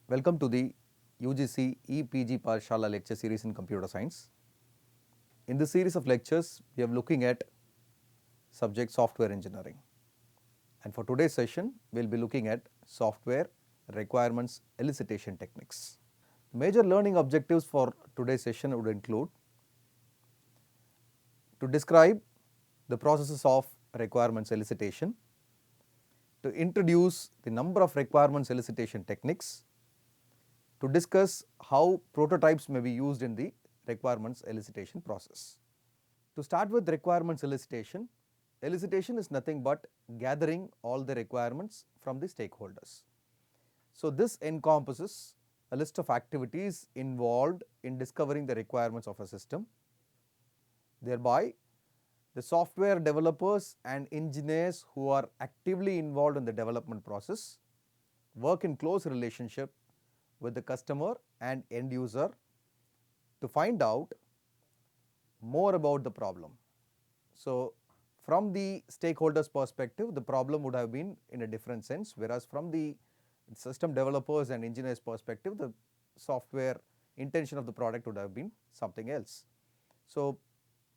Welcome to the UGC EPG Parshala lecture series in computer science. In this series of lectures, we are looking at subject software engineering. And for today's session, we will be looking at software requirements elicitation techniques. Major learning objectives for today's session would include to describe the processes of requirements elicitation, to introduce the number of requirements elicitation techniques, to discuss how prototypes may be used in the requirements elicitation process. To start with requirements elicitation, elicitation is nothing but gathering all the requirements from the stakeholders. So this encompasses a list of activities involved in discovering the requirements of a system. Thereby, the software developers and engineers who are actively involved in the development process work in close relationship with the customer and end user to find out more about the problem. So from the stakeholders perspective, the problem would have been in a different sense, whereas from the system developers and engineers perspective, the software intention of the product would have been something else. So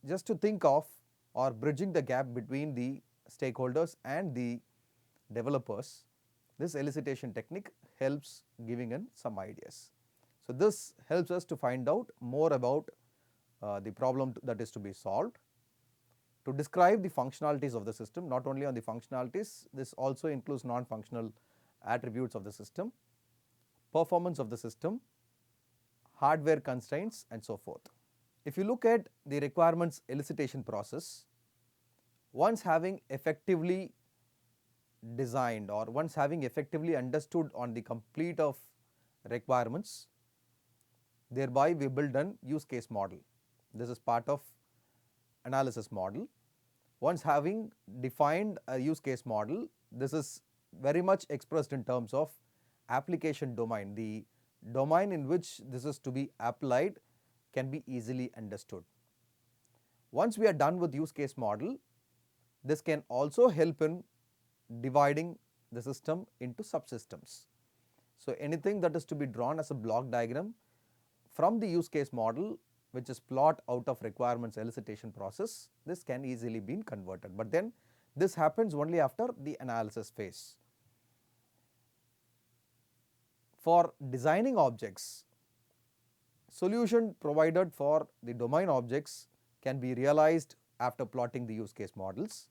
just to think of or bridging the gap between the stakeholders and the developers, this elicitation technique helps giving in some ideas. So this helps us to find out more about the problem that is to be solved, to describe the functionalities of the system. Not only on the functionalities, this also includes non-functional attributes of the system, performance of the system, hardware constraints and so forth. If you look at the requirements elicitation process, once having effectively designed or once having effectively understood on the complete of requirements, thereby we build an use case model. This is part of analysis model. Once having defined a use case model, this is very much expressed in terms of application domain. The domain in which this is to be applied can be easily understood. Once we are done with use case model, this can also help in dividing the system into subsystems. So anything that is to be drawn as a block diagram from the use case model, which is plot out of requirements elicitation process, this can easily be converted, but then this happens only after the analysis phase. For designing objects, solution provided for the domain objects can be realized after plotting the use case models,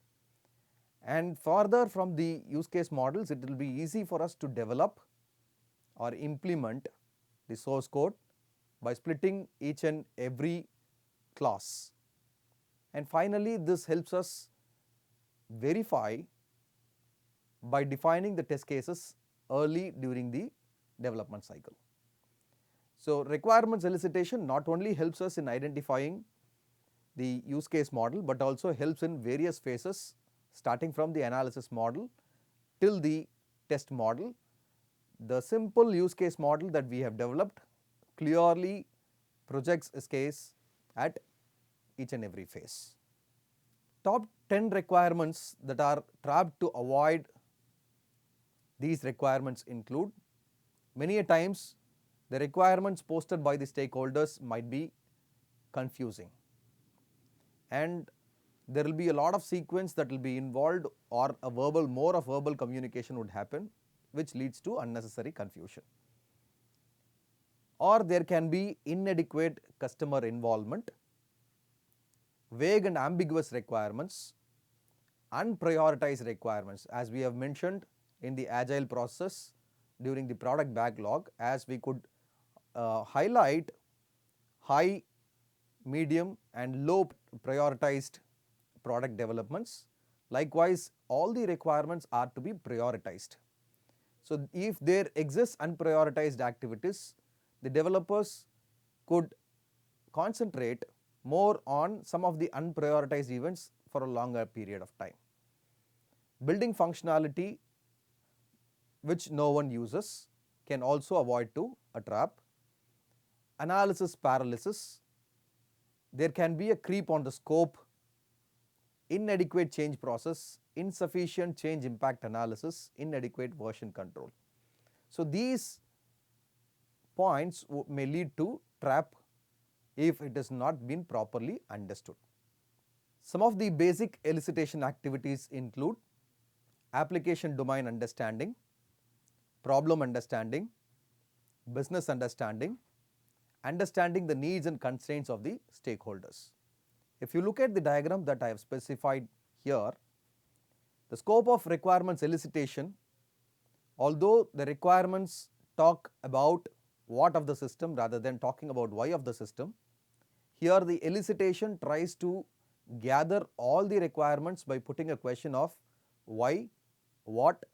and further from the use case models, it will be easy for us to develop or implement the source code by splitting each and every class. And finally, this helps us verify by defining the test cases early during the development cycle. So requirements elicitation not only helps us in identifying the use case model, but also helps in various phases starting from the analysis model till the test model. The simple use case model that we have developed clearly projects its case at each and every phase. Top 10 requirements that are trapped to avoid these requirements include: many a times the requirements posted by the stakeholders might be confusing, and there will be a lot of sequence that will be involved, or a more of verbal communication would happen, which leads to unnecessary confusion. Or there can be inadequate customer involvement, vague and ambiguous requirements, unprioritized requirements. As we have mentioned in the agile process during the product backlog, as we could highlight high, medium and low prioritized product developments. Likewise, all the requirements are to be prioritized. So if there exists unprioritized activities, the developers could concentrate more on some of the unprioritized events for a longer period of time. Building functionality which no one uses can also avoid to a trap. Analysis paralysis, there can be a creep on the scope, inadequate change process, insufficient change impact analysis, inadequate version control. So these points may lead to trap if it has not been properly understood. Some of the basic elicitation activities include application domain understanding, problem understanding, business understanding, understanding the needs and constraints of the stakeholders. If you look at the diagram that I have specified here, the scope of requirements elicitation, although the requirements talk about what of the system rather than talking about why of the system, here the elicitation tries to gather all the requirements by putting a question of why, what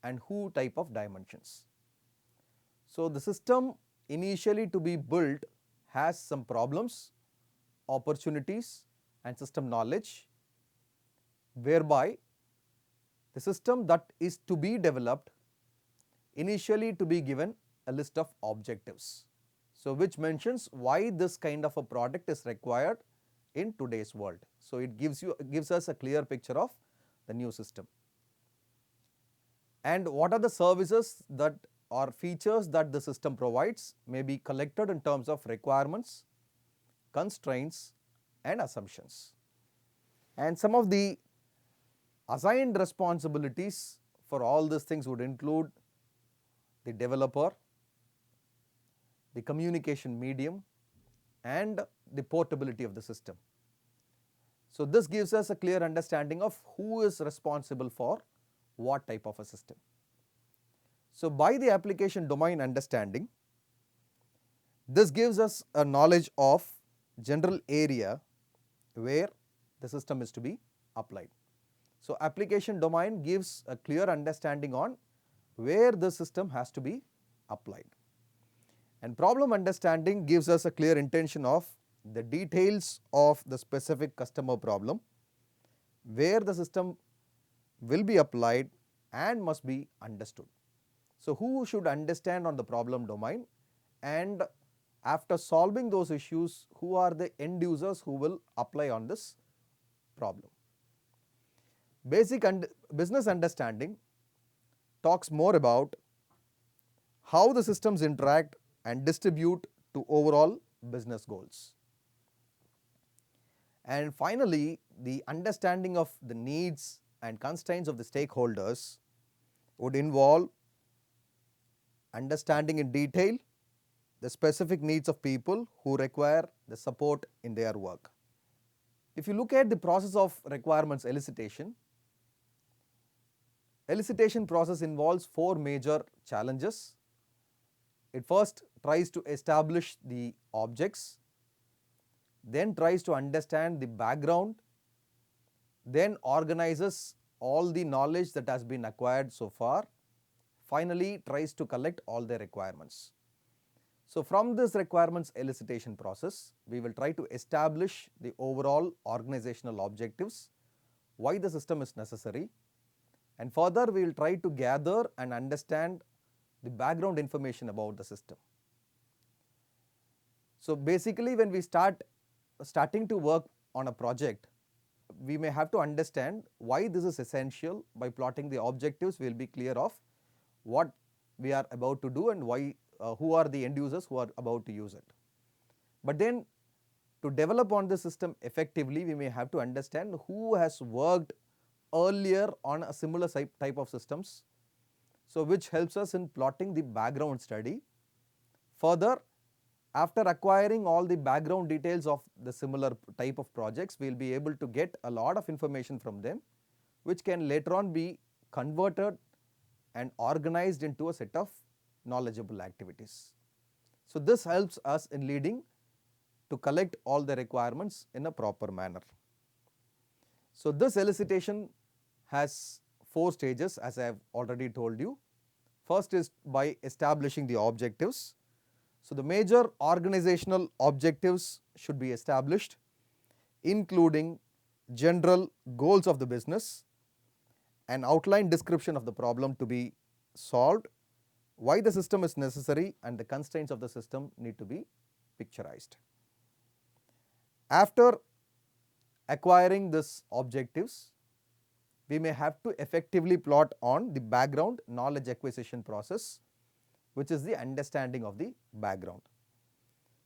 and who type of dimensions. So the system initially to be built has some problems, opportunities and system knowledge, whereby the system that is to be developed initially to be given a list of objectives. So which mentions why this kind of a product is required in today's world. So it gives us a clear picture of the new system. And what are the services that or features that the system provides may be collected in terms of requirements, constraints and assumptions. And some of the assigned responsibilities for all these things would include the developer, the communication medium and the portability of the system. So this gives us a clear understanding of who is responsible for what type of a system. So by the application domain understanding, this gives us a knowledge of general area where the system is to be applied. So application domain gives a clear understanding on where the system has to be applied. And problem understanding gives us a clear intention of the details of the specific customer problem, where the system will be applied and must be understood. So who should understand on the problem domain, and after solving those issues, who are the end users who will apply on this problem. Basic business understanding talks more about how the systems interact and distribute to overall business goals. And finally, the understanding of the needs and constraints of the stakeholders would involve understanding in detail the specific needs of people who require the support in their work. If you look at the process of requirements elicitation process involves four major challenges. It first tries to establish the objects, then tries to understand the background, then organizes all the knowledge that has been acquired so far, finally tries to collect all the requirements. So from this requirements elicitation process, we will try to establish the overall organizational objectives, why the system is necessary, and further we will try to gather and understand the background information about the system. So basically when we starting to work on a project, we may have to understand why this is essential. By plotting the objectives, we will be clear of what we are about to do and why, who are the end users who are about to use it. But then to develop on the system effectively, we may have to understand who has worked earlier on a similar type of systems, so which helps us in plotting the background study. Further, after acquiring all the background details of the similar type of projects, we will be able to get a lot of information from them, which can later on be converted and organized into a set of knowledgeable activities. So this helps us in leading to collect all the requirements in a proper manner. So this elicitation has four stages, as I have already told you. First is by establishing the objectives. So the major organizational objectives should be established, including general goals of the business, an outline description of the problem to be solved, why the system is necessary, and the constraints of the system need to be picturized. After acquiring these objectives, we may have to effectively plot on the background knowledge acquisition process, which is the understanding of the background.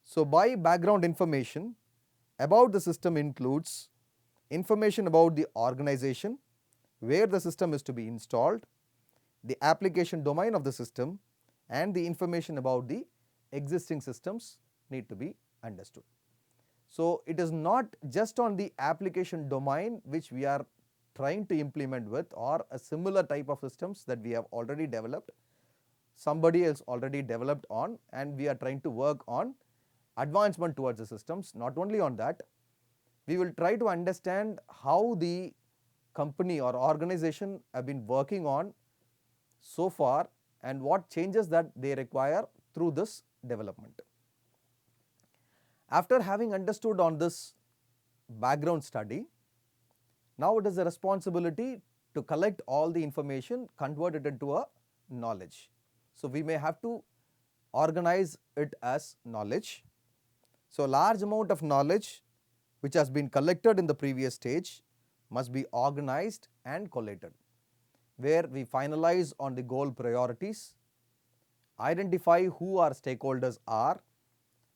So, by background information about the system includes information about the organization, where the system is to be installed, the application domain of the system, and the information about the existing systems need to be understood. So, it is not just on the application domain which we are trying to implement with, or a similar type of systems that we have already developed, somebody else already developed on, and we are trying to work on advancement towards the systems. Not only on that, we will try to understand how the company or organization have been working on so far and what changes that they require through this development. After having understood on this background study, now it is a responsibility to collect all the information, convert it into a knowledge. So, we may have to organize it as knowledge. So, large amount of knowledge which has been collected in the previous stage must be organized and collated, where we finalize on the goal priorities, identify who our stakeholders are,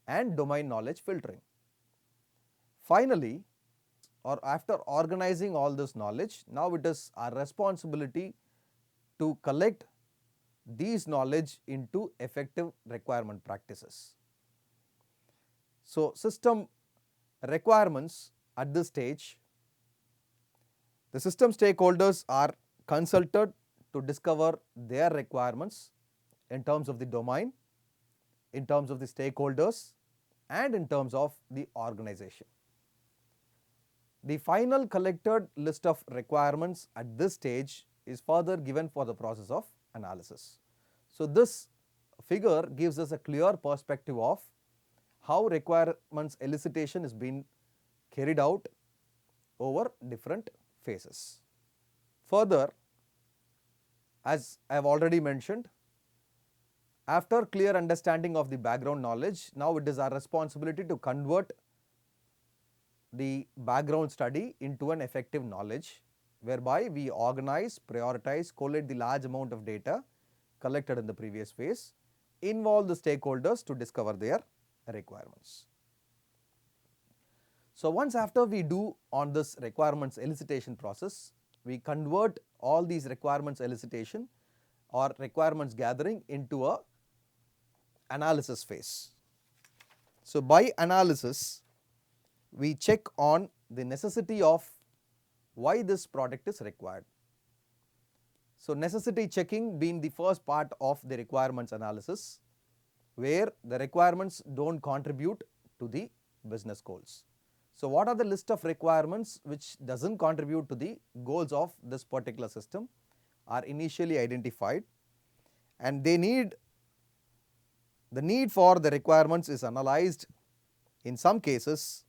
and domain knowledge filtering. Finally, or after organizing all this knowledge, now it is our responsibility to collect these knowledge into effective requirement practices. So, system requirements at this stage, the system stakeholders are consulted to discover their requirements in terms of the domain, in terms of the stakeholders, and in terms of the organization. The final collected list of requirements at this stage is further given for the process of analysis. So, this figure gives us a clear perspective of how requirements elicitation is being carried out over different phases. Further, as I have already mentioned, after clear understanding of the background knowledge, now it is our responsibility to convert the background study into an effective knowledge, whereby we organize, prioritize, collate the large amount of data collected in the previous phase, involve the stakeholders to discover their requirements. So, once after we do on this requirements elicitation process, we convert all these requirements elicitation or requirements gathering into a analysis phase. So, by analysis, we check on the necessity of why this product is required. So, necessity checking being the first part of the requirements analysis, where the requirements do not contribute to the business goals. So, what are the list of requirements which does not contribute to the goals of this particular system are initially identified, and the need for the requirements is analyzed. In some cases,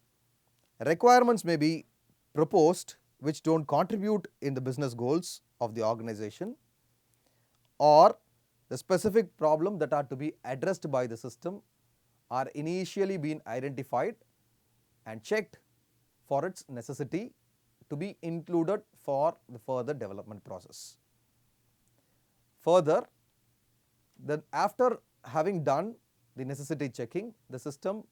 requirements may be proposed which do not contribute in the business goals of the organization, or the specific problem that are to be addressed by the system are initially being identified and checked for its necessity to be included for the further development process. Further, then after having done the necessity checking, the system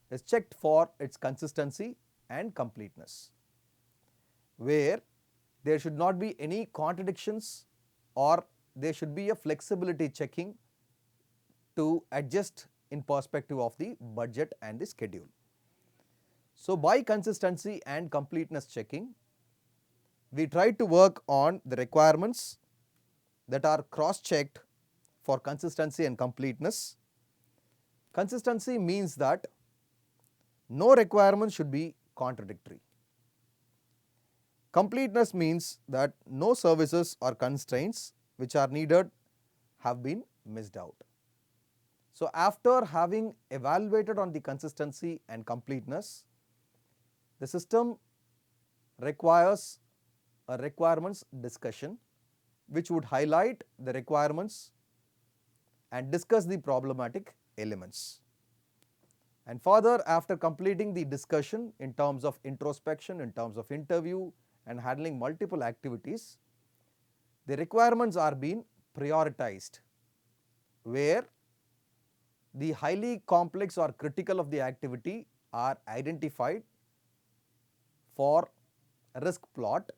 is checked for its consistency and completeness, where there should not be any contradictions, or there should be a flexibility checking to adjust in perspective of the budget and the schedule. So, by consistency and completeness checking, we try to work on the requirements that are cross-checked for consistency and completeness. Consistency means that no requirement should be contradictory. Completeness means that no services or constraints which are needed have been missed out. So, after having evaluated on the consistency and completeness, the system requires a requirements discussion which would highlight the requirements and discuss the problematic elements. And further, after completing the discussion in terms of introspection, in terms of interview and handling multiple activities, the requirements are being prioritized where the highly complex or critical of the activity are identified for risk plot,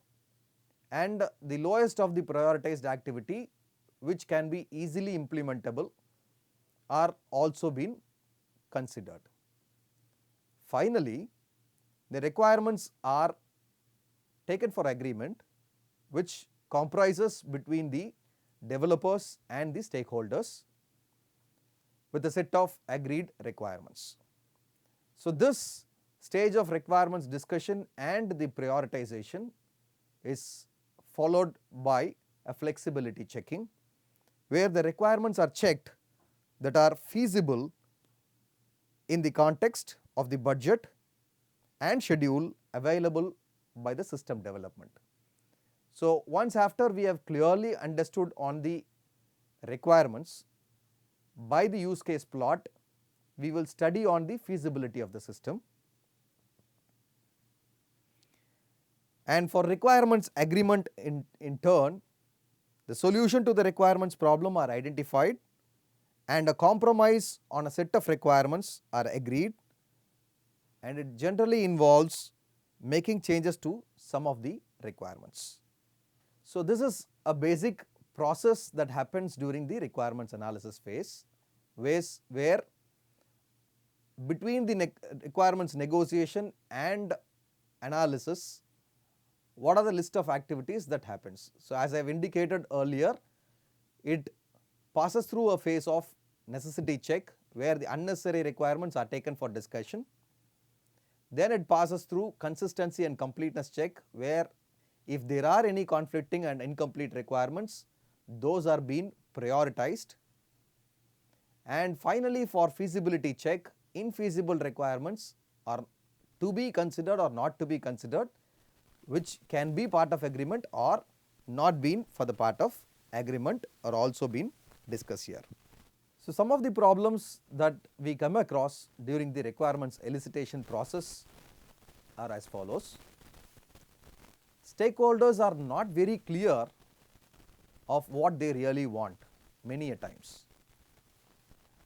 and the lowest of the prioritized activity which can be easily implementable are also been considered. Finally, the requirements are taken for agreement which comprises between the developers and the stakeholders with a set of agreed requirements. So, this stage of requirements discussion and the prioritization is followed by a flexibility checking, where the requirements are checked that are feasible in the context of the budget and schedule available by the system development. So, once after we have clearly understood on the requirements by the use case plot, we will study on the feasibility of the system. And for requirements agreement in turn, the solution to the requirements problem are identified and a compromise on a set of requirements are agreed, and it generally involves making changes to some of the requirements. So, this is a basic process that happens during the requirements analysis phase, where between the requirements negotiation and analysis, what are the list of activities that happens. So, as I have indicated earlier, it passes through a phase of necessity check where the unnecessary requirements are taken for discussion. Then it passes through consistency and completeness check, where if there are any conflicting and incomplete requirements, those are being prioritized. And finally, for feasibility check, infeasible requirements are to be considered or not to be considered, which can be part of agreement or not been for the part of agreement, are also been discussed here. So, some of the problems that we come across during the requirements elicitation process are as follows. Stakeholders are not very clear of what they really want many a times.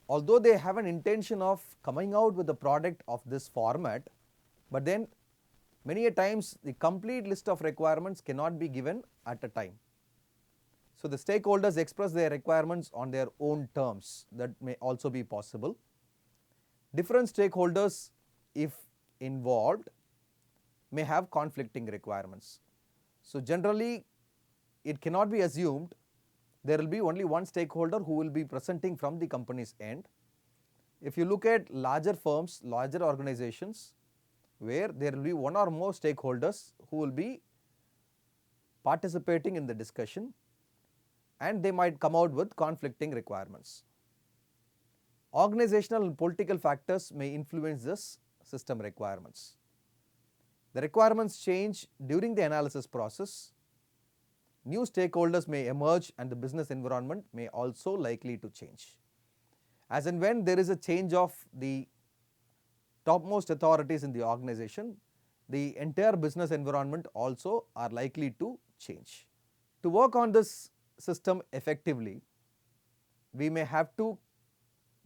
Although they have an intention of coming out with a product of this format, but then many a times the complete list of requirements cannot be given at a time. So, the stakeholders express their requirements on their own terms, that may also be possible. Different stakeholders, if involved, may have conflicting requirements. So, generally it cannot be assumed there will be only one stakeholder who will be presenting from the company's end. If you look at larger firms, larger organizations, where there will be one or more stakeholders who will be participating in the discussion, and they might come out with conflicting requirements. Organizational and political factors may influence this system requirements. The requirements change during the analysis process. New stakeholders may emerge and the business environment may also likely to change. As and when there is a change of the topmost authorities in the organization, the entire business environment also are likely to change. To work on this system effectively, we may have to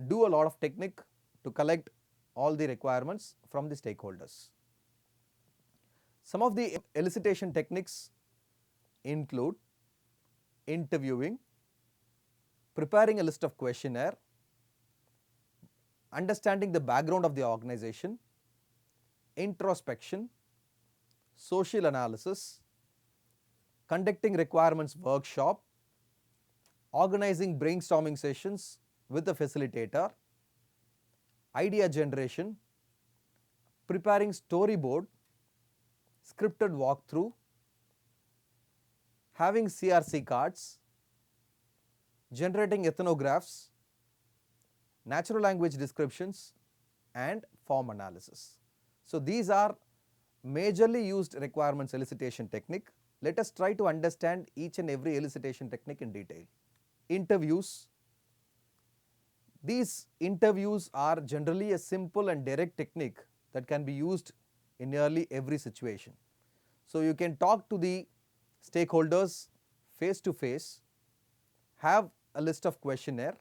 do a lot of technique to collect all the requirements from the stakeholders. Some of the elicitation techniques include interviewing, preparing a list of questionnaire, understanding the background of the organization, introspection, social analysis, conducting requirements workshop, organizing brainstorming sessions with the facilitator, idea generation, preparing storyboard, scripted walkthrough, having CRC cards, generating ethnographs, natural language descriptions, and form analysis. So, these are majorly used requirements elicitation technique. Let us try to understand each and every elicitation technique in detail. Interviews. These interviews are generally a simple and direct technique that can be used in nearly every situation. So, you can talk to the stakeholders face to face, have a list of questionnaire,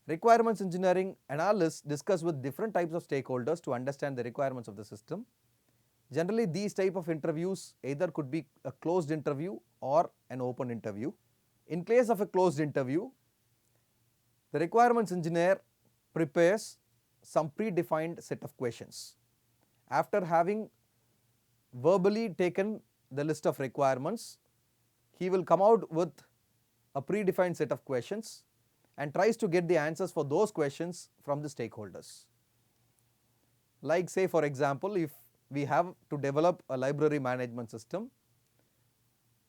Requirements engineering analysts discuss with different types of stakeholders to understand the requirements of the system. Generally, these type of interviews either could be a closed interview or an open interview. In case of a closed interview, the requirements engineer prepares some predefined set of questions. After having verbally taken the list of requirements, he will come out with a predefined set of questions and tries to get the answers for those questions from the stakeholders. Like, say for example, if we have to develop a library management system,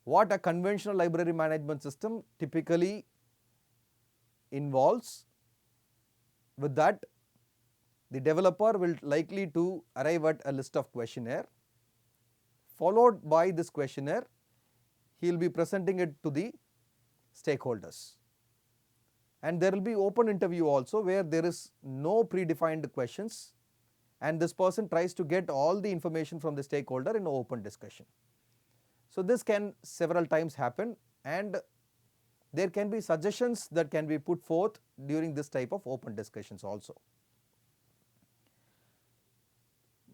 what a conventional library management system typically involves, with that the developer will likely to arrive at a list of questionnaire. Followed by this questionnaire, he will be presenting it to the stakeholders. And there will be open interview also, where there is no predefined questions and this person tries to get all the information from the stakeholder in open discussion. So this can several times happen, and there can be suggestions that can be put forth during this type of open discussions also.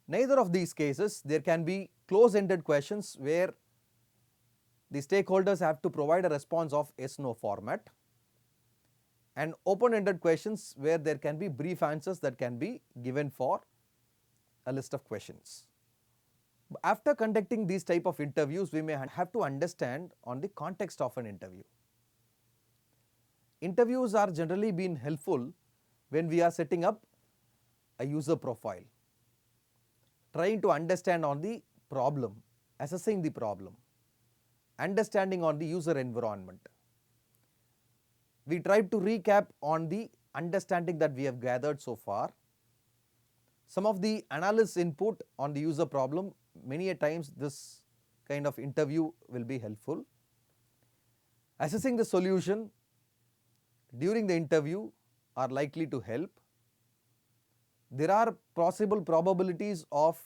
Neither of these cases, there can be close-ended questions where the stakeholders have to provide a response of yes/no format, and open-ended questions where there can be brief answers that can be given for a list of questions. After conducting these type of interviews, we may have to understand on the context of an interview. Interviews are generally been helpful when we are setting up a user profile, trying to understand on the problem, assessing the problem, understanding on the user environment. We tried to recap on the understanding that we have gathered so far. Some of the analysts' input on the user problem, many a times this kind of interview will be helpful. Assessing the solution during the interview are likely to help. There are possible probabilities of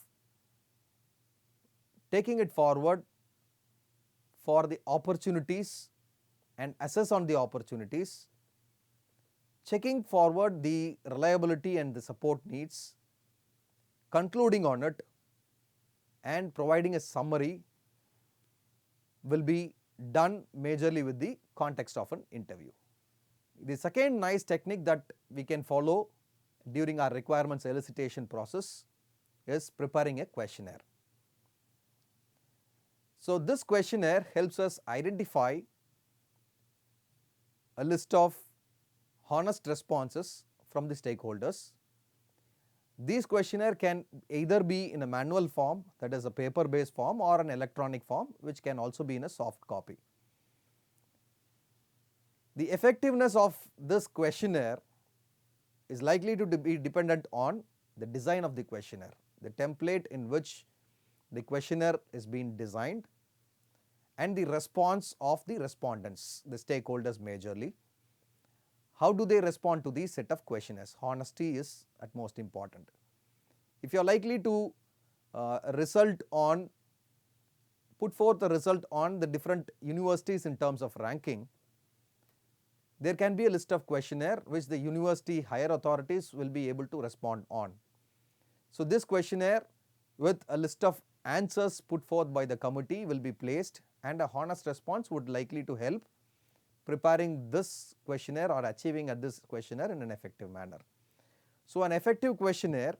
taking it forward for the opportunities and assess on the opportunities, checking forward the reliability and the support needs, concluding on it, and providing a summary will be done majorly with the context of an interview. The second nice technique that we can follow during our requirements elicitation process is preparing a questionnaire. So this questionnaire helps us identify a list of honest responses from the stakeholders. These questionnaire can either be in a manual form, that is a paper-based form, or an electronic form, which can also be in a soft copy. The effectiveness of this questionnaire is likely to be dependent on the design of the questionnaire, the template in which the questionnaire is being designed, and the response of the respondents, the stakeholders majorly. How do they respond to these set of questionnaires? Honesty is at most important. If you are likely to put forth a result on the different universities in terms of ranking, there can be a list of questionnaire which the university higher authorities will be able to respond on. So this questionnaire with a list of answers put forth by the committee will be placed, and a honest response would likely to help preparing this questionnaire or achieving at this questionnaire in an effective manner. So an effective questionnaire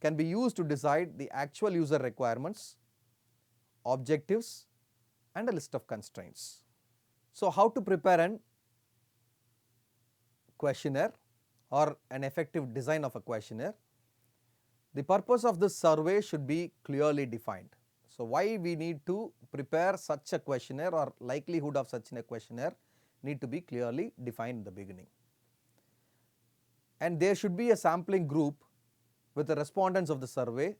can be used to decide the actual user requirements, objectives, and a list of constraints. So how to prepare an questionnaire or an effective design of a questionnaire? The purpose of this survey should be clearly defined. So why we need to prepare such a questionnaire, or likelihood of such a questionnaire need to be clearly defined in the beginning. And there should be a sampling group with the respondents of the survey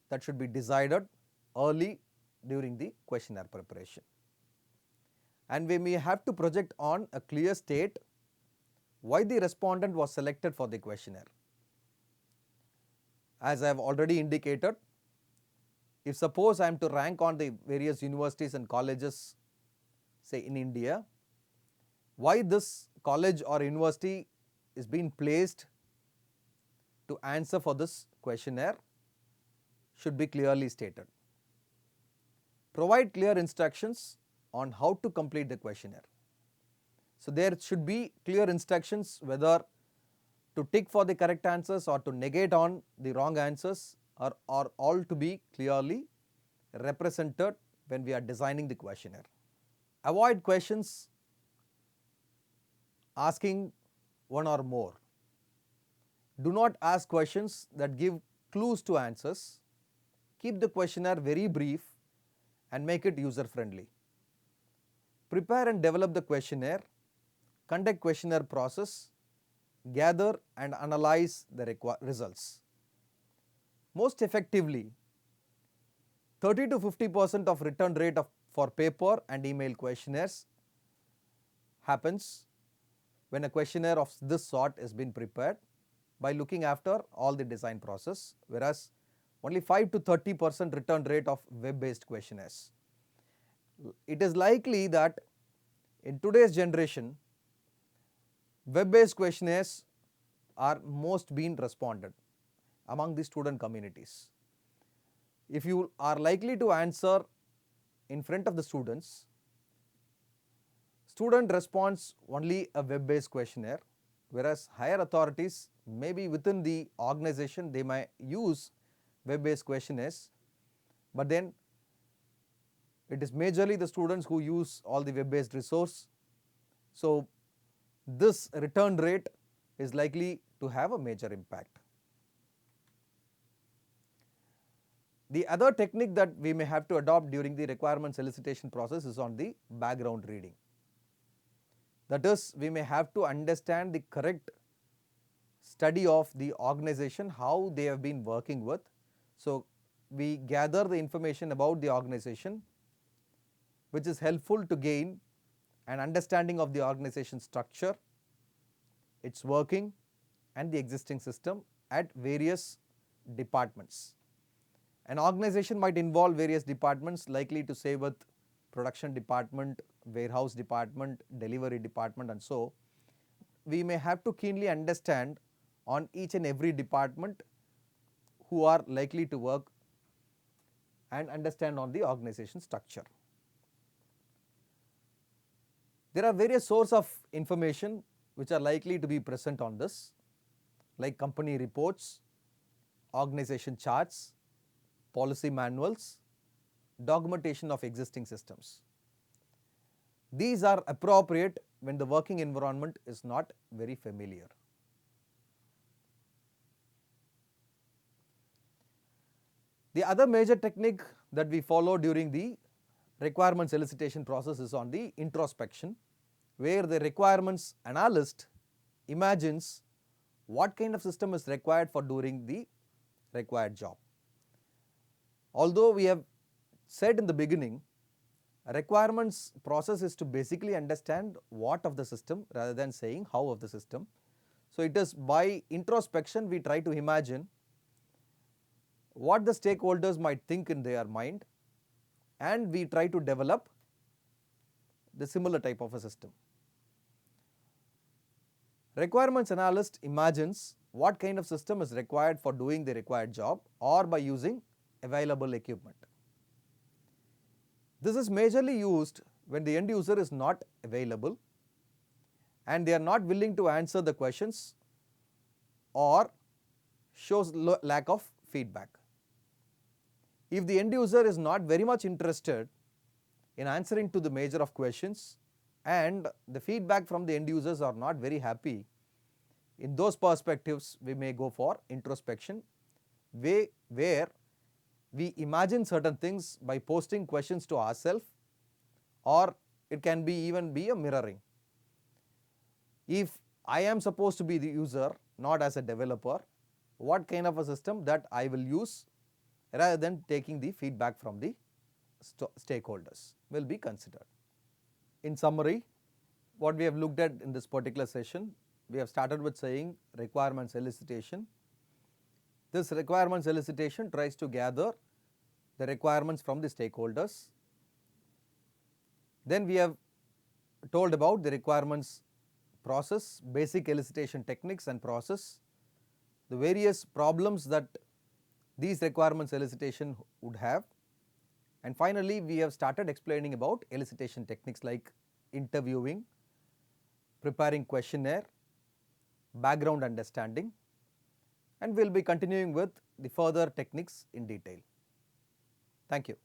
that should be decided early during the questionnaire preparation. And we may have to project on a clear state why the respondent was selected for the questionnaire. As I have already indicated, if suppose I am to rank on the various universities and colleges, say in India, why this college or university is being placed to answer for this questionnaire should be clearly stated. Provide clear instructions on how to complete the questionnaire. So there should be clear instructions whether to tick for the correct answers or to negate on the wrong answers are all to be clearly represented when we are designing the questionnaire. Avoid questions asking one or more. Do not ask questions that give clues to answers. Keep the questionnaire very brief and make it user friendly. Prepare and develop the questionnaire, conduct questionnaire process, gather and analyze the results. Most effectively, 30 to 50% of return rate for paper and email questionnaires happens when a questionnaire of this sort has been prepared by looking after all the design process, whereas only 5 to 30% return rate of web-based questionnaires. It is likely that in today's generation, web-based questionnaires are most being responded among the student communities. If you are likely to answer in front of the students, student responds only a web-based questionnaire, whereas higher authorities, maybe within the organization, they may use web-based questionnaires, but then it is majorly the students who use all the web-based resource. So this return rate is likely to have a major impact. The other technique that we may have to adopt during the requirements elicitation process is on the background reading. That is, we may have to understand the correct study of the organization, how they have been working with. So we gather the information about the organization, which is helpful to gain an understanding of the organization structure, its working and the existing system at various departments. An organization might involve various departments, likely to say with production department, warehouse department, delivery department, and so. We may have to keenly understand on each and every department who are likely to work and understand on the organization structure. There are various sources of information which are likely to be present on this, like company reports, organization charts, policy manuals, documentation of existing systems. These are appropriate when the working environment is not very familiar. The other major technique that we follow during the requirements elicitation process is on the introspection, where the requirements analyst imagines what kind of system is required for doing the required job. Although we have said in the beginning, a requirements process is to basically understand what of the system rather than saying how of the system. So it is by introspection we try to imagine what the stakeholders might think in their mind, and we try to develop the similar type of a system. Requirements analyst imagines what kind of system is required for doing the required job or by using available equipment. This is majorly used when the end user is not available and they are not willing to answer the questions or shows lack of feedback. If the end user is not very much interested in answering to the major of questions and the feedback from the end users are not very happy, in those perspectives we may go for introspection, where we imagine certain things by posting questions to ourselves, or it can be even be a mirroring. If I am supposed to be the user, not as a developer, what kind of a system that I will use rather than taking the feedback from the stakeholders will be considered. In summary, what we have looked at in this particular session, we have started with saying requirements elicitation. This requirements elicitation tries to gather the requirements from the stakeholders. Then we have told about the requirements process, basic elicitation techniques and process, the various problems that these requirements elicitation would have, and finally we have started explaining about elicitation techniques like interviewing, preparing questionnaire, background understanding, and we will be continuing with the further techniques in detail. Thank you.